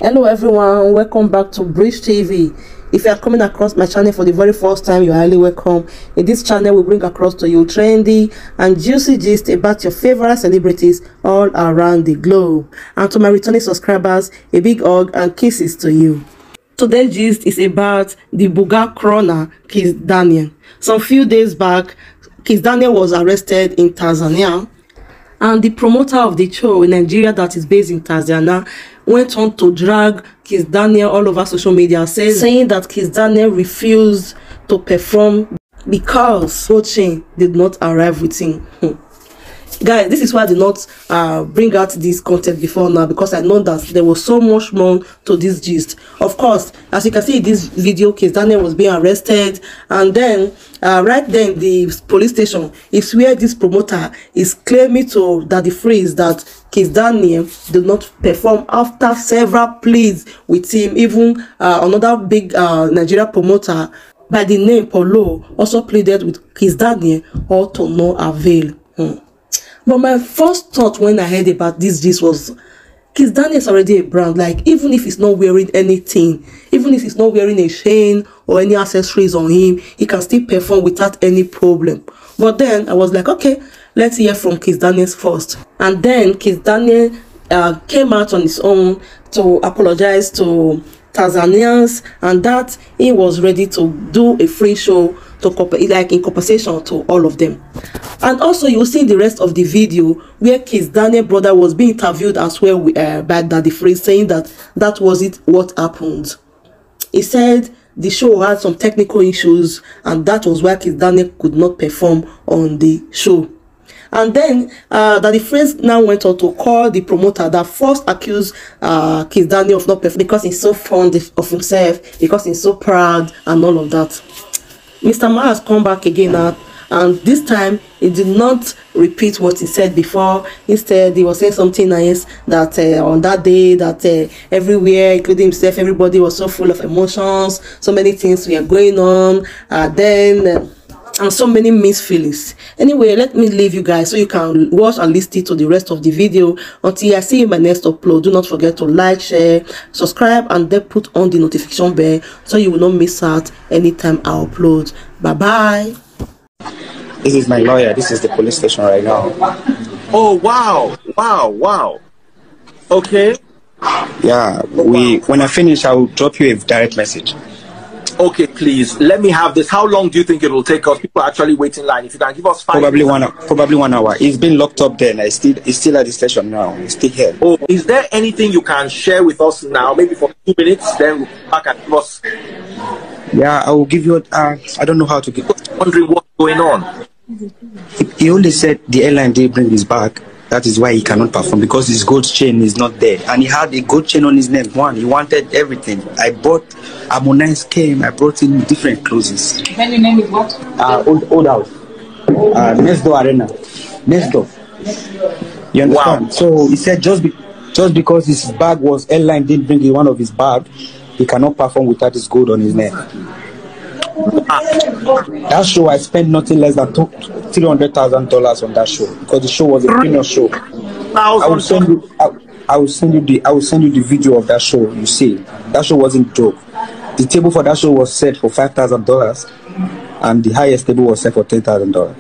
Hello everyone, welcome back to Bridge TV. If you are coming across my channel for the very first time, you're highly welcome. In this channel, we bring across to you trendy and juicy gist about your favorite celebrities all around the globe. And to my returning subscribers, a big hug and kisses to you. Today's gist is about the Buga Crooner, Kizz Daniel. Some few days back, Kizz Daniel was arrested in Tanzania, and the promoter of the show in Nigeria that is based in Tanzania went on to drag Kizz Daniel all over social media, saying that Kizz Daniel refused to perform because coaching did not arrive with him. Guys, this is why I did not bring out this content before now, because I know that there was so much more to this gist. Of course, as you can see in this video, Kizz Daniel was being arrested, and then right then the police station is where this promoter is claiming that the phrase that Kizz Daniel did not perform after several pleas with him. Even another big Nigeria promoter by the name Polo also pleaded with Kizz Daniel, all to no avail. But my first thought when I heard about this was, Kizz Daniel is already a brand. Like, even if he's not wearing anything, even if he's not wearing a chain or any accessories on him, he can still perform without any problem. But then I was like, okay, let's hear from Kizz Daniel first. And then Kizz Daniel came out on his own to apologize to Tanzanians, and that he was ready to do a free show to like in compensation to all of them. And also you will see the rest of the video where Kizz Daniel brother was being interviewed as well by Daddy Freeze, saying that was it what happened. He said the show had some technical issues, and that was why Kizz Daniel could not perform on the show. And then Daddy Freeze now went on to call the promoter that first accused Kizz Daniel of not performing because he's so fond of himself, because he's so proud and all of that. Mr. Ma has come back again now, and this time he did not repeat what he said before. Instead, he was saying something nice, that on that day, that everywhere, including himself, everybody was so full of emotions, so many things were going on, and so many mixed feelings. Anyway, let me leave you guys so you can watch and listen to the rest of the video. Until I see you in my next upload, do not forget to like, share, subscribe, and then put on the notification bell so you will not miss out anytime I upload. Bye bye. This is my lawyer. This is the police station right now. Oh wow. Okay. Yeah, when I finish, I will drop you a direct message. Okay, please let me have this. How long do you think it will take us? People are actually waiting in line. If you can give us 5 probably minutes. probably 1 hour. He's been locked up there. It's still at the station now. He's still here. Oh, is there anything you can share with us now? Maybe for 2 minutes, then we'll come back and give us. Yeah, I will give you. I don't know how to give. Wondering what's going on. He only said the airline didn't bring his bag. That is why he cannot perform, because his gold chain is not there, and he had a gold chain on his neck. He wanted everything. I bought Harmonize came. I brought in different clothes. Then your name is what? Old house. Next door arena. Next door. You understand? Wow. So he said just because his bag was airline didn't bring one of his bag, he cannot perform without his gold on his neck. That show I spent nothing less than $300,000 on that show, because the show was a premium show. I will send you the video of that show. You see, that show wasn't a joke. The table for that show was set for $5,000, and the highest table was set for $10,000.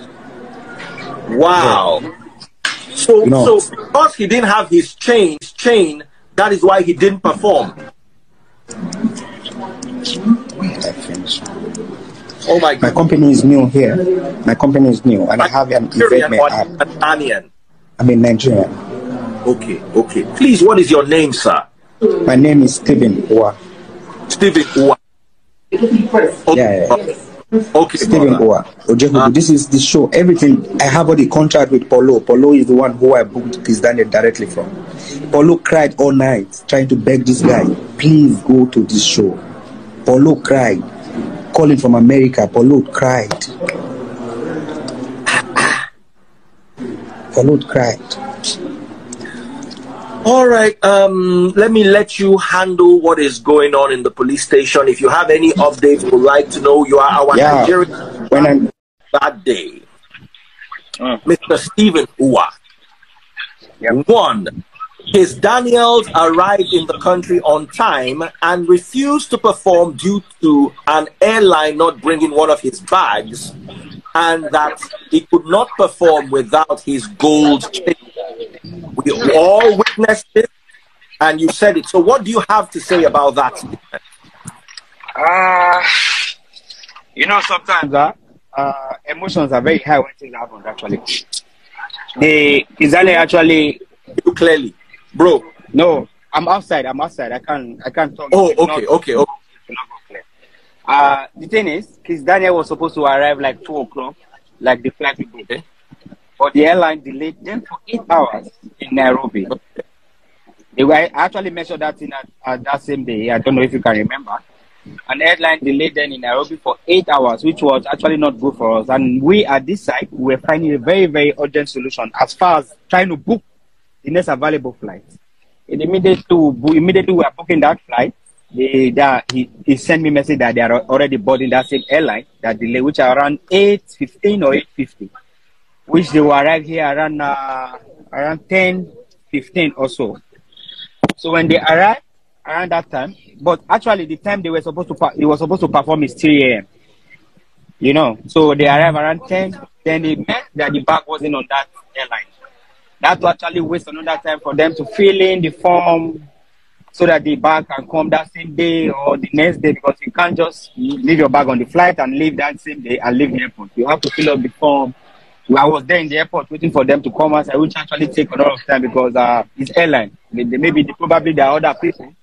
Wow. Yeah. So because he didn't have his chain, that is why he didn't perform. I finished. Oh my God. My company is new here. My company is new, and I have an event. I'm in Nigeria. Okay. Please, what is your name, sir? My name is Stephen Owa. Stephen Owa. Okay. Yeah. Okay. Stephen Owa. This is the show. Everything. I have all the contract with Polo. Polo is the one who I booked Kizz Daniel directly from. Polo cried all night trying to beg this guy, please go to this show. Polo cried. Calling from America, Polo cried. Polo cried. All right. Let me let you handle what is going on in the police station. If you have any updates, would like to know, you are our Nigerian that day. Mr. Stephen Owa. One, Kiss Daniels arrived in the country on time and refused to perform due to an airline not bringing one of his bags, and that he could not perform without his gold chain. We all witnessed it, and you said it. So what do you have to say about that statement? You know, sometimes emotions are very high when things happen, actually. Actually... You clearly. Bro. No, I'm outside. I can't talk. Oh, okay. The thing is, Chris Daniel was supposed to arrive like 2 o'clock, like the flight we booked. Okay. But the airline delayed them for 8 hours in Nairobi. Okay. I actually mentioned that at that same day. I don't know if you can remember. An airline delayed them in Nairobi for 8 hours, which was actually not good for us. And we at this site, we were finding a very, very urgent solution as far as trying to book the next available flight. And immediately we are booking that flight. He sent me a message that they are already boarding that same airline that delay, which are around 8:15 or 8:50, which they will arrive here around 10:15 or so. So when they arrived around that time, but actually the time they were supposed to perform is 3 a.m. You know, so they arrived around 10. Then they met that the bag wasn't on that airline. That will actually waste another time for them to fill in the form so that the bag can come that same day or the next day, because you can't just leave your bag on the flight and leave that same day and leave the airport. You have to fill up the form. I was there in the airport waiting for them to come outside, which actually take a lot of time because it's airline. Probably there are other people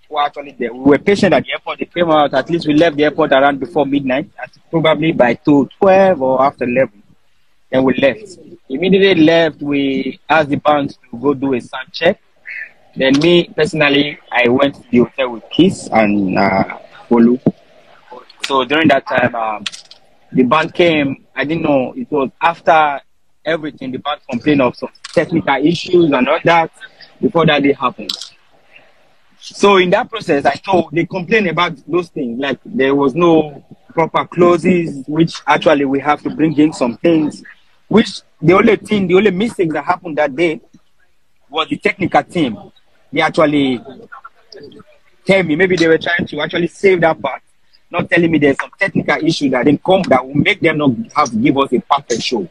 who are actually there. We were patient at the airport. They came out. At least we left the airport around before midnight, probably by 12 or after 11. Then we left. Immediately left, we asked the bank to go do a sound check. Then me, personally, I went to the hotel with Kiss and Polu. So during that time, the band came. I didn't know. It was after everything. The band complained of some technical issues and all that before that day happened. So in that process, I thought they complained about those things. Like there was no proper clauses, which actually we have to bring in some things. Which the only mistake that happened that day was the technical team. They actually tell me, maybe they were trying to actually save that part, not telling me there's some technical issue that didn't come that will make them not have to give us a perfect show.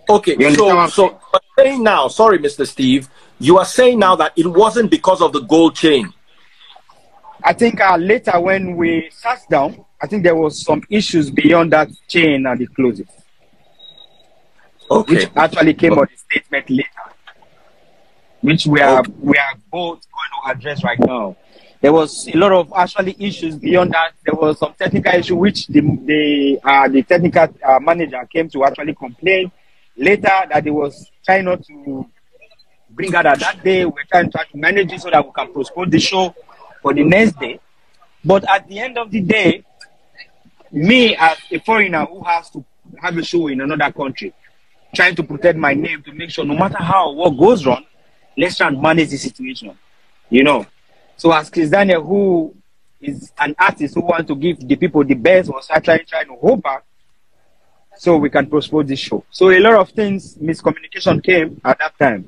Okay, so saying now, sorry, Mr. Steve, you are saying now that it wasn't because of the gold chain. I think later when we sat down, I think there was some issues beyond that chain and the closes. Okay. Which actually came on the statement later, which we are both going to address right now. There was a lot of actually issues beyond that. There was some technical issue which the technical manager came to actually complain later that he was trying not to bring out that day. We're trying to manage it so that we can postpone the show for the next day. But at the end of the day, me as a foreigner who has to have a show in another country, trying to protect my name to make sure no matter what goes wrong, let's try and manage the situation, you know. So as Chris Daniel, who is an artist who wants to give the people the best, was actually trying to hold back so we can postpone this show. So a lot of things, miscommunication came at that time.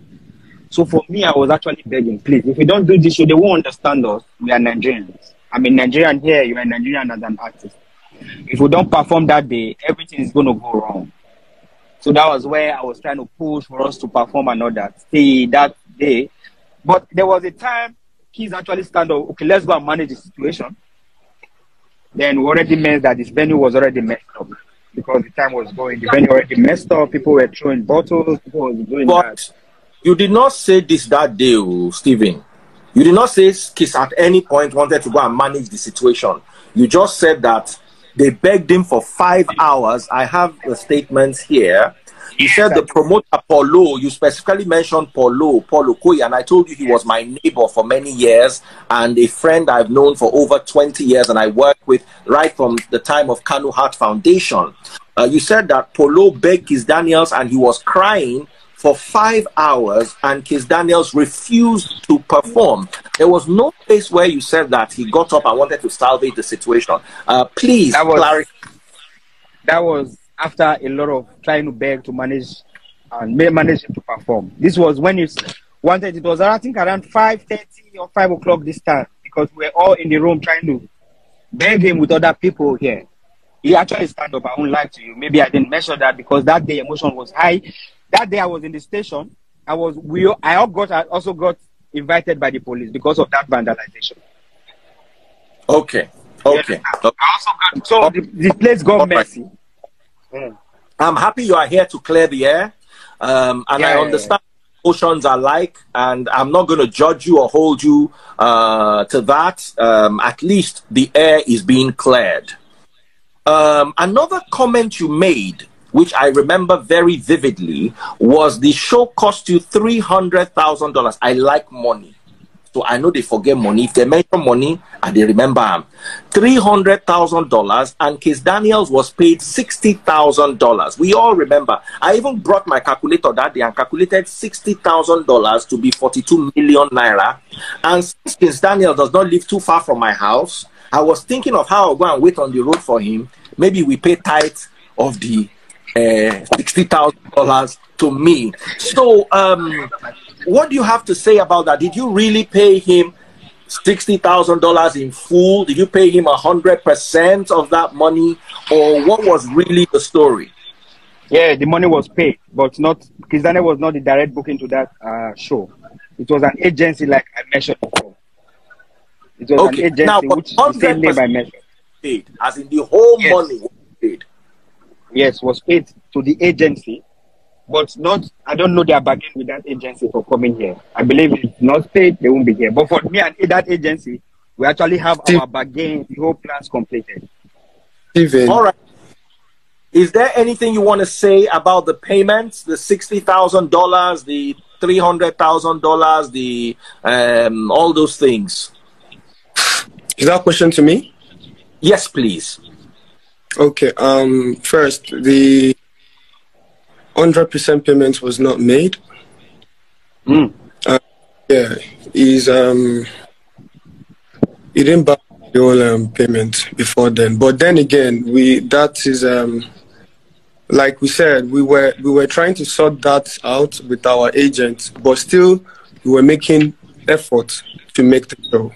So for me, I was actually begging, please, if we don't do this show, they won't understand us. We are Nigerians. I'm a Nigerian here, you are Nigerian as an artist. If we don't perform that day, everything is going to go wrong. So that was where I was trying to push for us to perform and all that, stay that day. But there was a time Keys actually stand up, okay, let's go and manage the situation. Then we already meant that this venue was already messed up because the time was going. The venue already messed up, people were throwing bottles, people were doing that. You did not say this that day, Stephen. You did not say Kiss at any point wanted to go and manage the situation. You just said that they begged him for 5 hours. I have the statements here. You said the promoter, Paulo, you specifically mentioned Paulo Koyi, and I told you he was my neighbor for many years and a friend I've known for over 20 years and I worked with right from the time of Kanu Heart Foundation. You said that Paulo begged Kiss Daniels and he was crying for 5 hours and Kiss Daniels refused to perform. There was no place where you said that he got up and wanted to salvage the situation. Please clarify. That was after a lot of trying to beg to manage and manage him to perform. This was when wanted. It was, I think, around 5:30 or 5 o'clock this time, because we were all in the room trying to beg him with other people here. He actually stand up. I won't lie to you. Maybe I didn't measure that, because that day emotion was high. That day I was in the station. I also got invited by the police because of that vandalization. Okay. Okay. I also got, so the place got messy. I'm happy you are here to clear the air. And I understand what emotions are like, and I'm not going to judge you or hold you to that. At least the air is being cleared. Another comment you made, which I remember very vividly, was the show cost you $300,000. I like money, so I know they forget money. If they mention money, and they remember them. $300,000, and Case Daniels was paid $60,000. We all remember. I even brought my calculator that day and calculated $60,000 to be 42 million naira. And since Case Daniels does not live too far from my house, I was thinking of how I'll go and wait on the road for him. Maybe we pay tithe of the $60,000 to me. So, what do you have to say about that? Did you really pay him $60,000 in full? Did you pay him 100% of that money, or what was really the story? Yeah, the money was paid, but not, Kizane was not the direct booking to that show. It was an agency, like I mentioned before. It was an agency, now, which the same name I mentioned. Paid, as in the whole money was paid. Yes, was paid to the agency, but not, I don't know their bargain with that agency for coming here. I believe if it's not paid, they won't be here. But for me and that agency, we actually have our bargain, the whole plans completed. Steven. All right. Is there anything you want to say about the payments, the $60,000, the $300,000, the all those things? Is that a question to me? Yes, please. Okay. First, the 100% payment was not made. Yeah, he didn't buy the whole payment before then. But then again, that is like we said, we were trying to sort that out with our agent, but still we were making effort to make the show.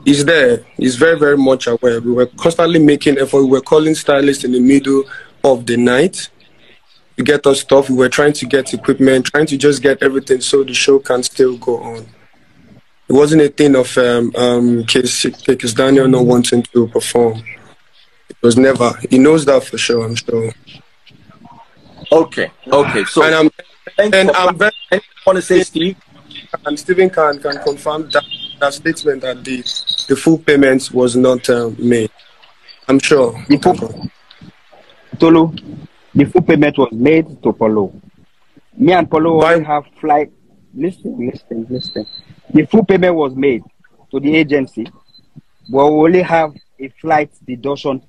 He's there. He's very, very much aware. We were constantly making effort. We were calling stylists in the middle of the night to get us stuff. We were trying to get equipment, trying to just get everything so the show can still go on. It wasn't a thing of Case Daniel not wanting to perform. It was never. He knows that for sure, I'm sure. Okay. So, and I'm very want to say, Steve? And Stephen can confirm that statement that the full payment was not made. I'm sure. Tolu, the full payment was made to Polo. Me and Polo only have flight. Listen. The full payment was made to the agency, but we only have a flight deduction